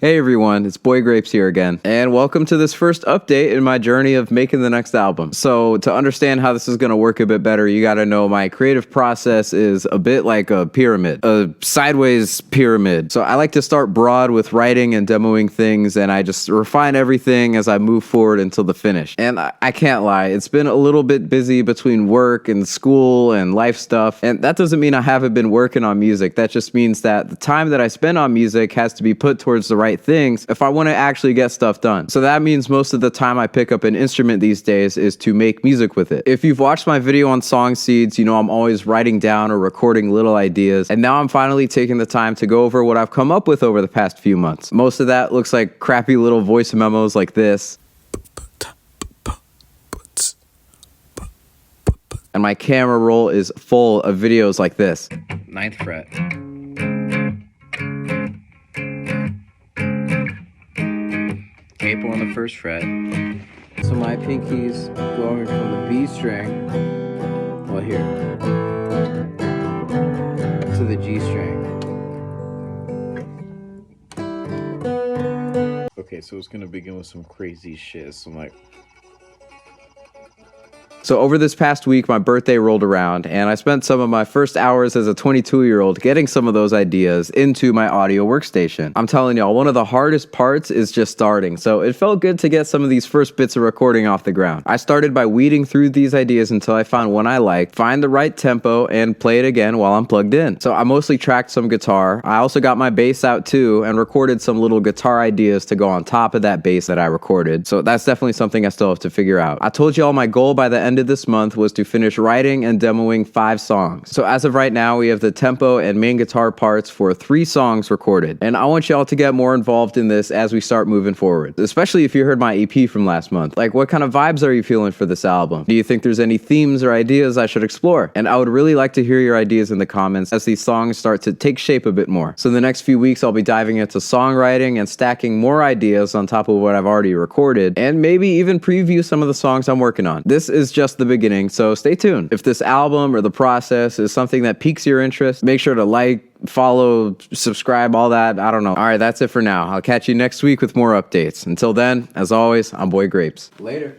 Hey everyone, it's Boy Grapes here again, and welcome to this first update in my journey of making the next album. So to understand how this is going to work a bit better, you got to know my creative process is a bit like a pyramid, a sideways pyramid. So I like to start broad with writing and demoing things, and I just refine everything as I move forward until the finish. And I can't lie, it's been a little bit busy between work and school and life stuff, and that doesn't mean I haven't been working on music. That just means that the time that I spend on music has to be put towards the right things if I want to actually get stuff done. So that means most of the time I pick up an instrument these days is to make music with it. If you've watched my video on song seeds, you know I'm always writing down or recording little ideas, and now I'm finally taking the time to go over what I've come up with over the past few months. Most of that looks like crappy little voice memos like this. And my camera roll is full of videos like this. 9th fret. Capo on the 1st fret. So my pinky's going from the B string, well here, to the G string. Okay, so it's gonna begin with some crazy shit. So I'm like, so over this past week, my birthday rolled around, and I spent some of my first hours as a 22-year-old getting some of those ideas into my audio workstation. I'm telling y'all, one of the hardest parts is just starting, so it felt good to get some of these first bits of recording off the ground. I started by weeding through these ideas until I found one I liked, find the right tempo, and play it again while I'm plugged in. So I mostly tracked some guitar. I also got my bass out too, and recorded some little guitar ideas to go on top of that bass that I recorded. So that's definitely something I still have to figure out. I told y'all my goal by the end of this month was to finish writing and demoing 5 songs. So as of right now, we have the tempo and main guitar parts for 3 songs recorded. And I want y'all to get more involved in this as we start moving forward, especially if you heard my EP from last month. Like, what kind of vibes are you feeling for this album? Do you think there's any themes or ideas I should explore? And I would really like to hear your ideas in the comments as these songs start to take shape a bit more. So in the next few weeks, I'll be diving into songwriting and stacking more ideas on top of what I've already recorded, and maybe even preview some of the songs I'm working on. This is just the beginning, so stay tuned. If this album or the process is something that piques your interest, make sure to like, follow, subscribe, all that. I don't know. All right, that's it for now. I'll catch you next week with more updates. Until then, as always, I'm Boy Grapes. Later.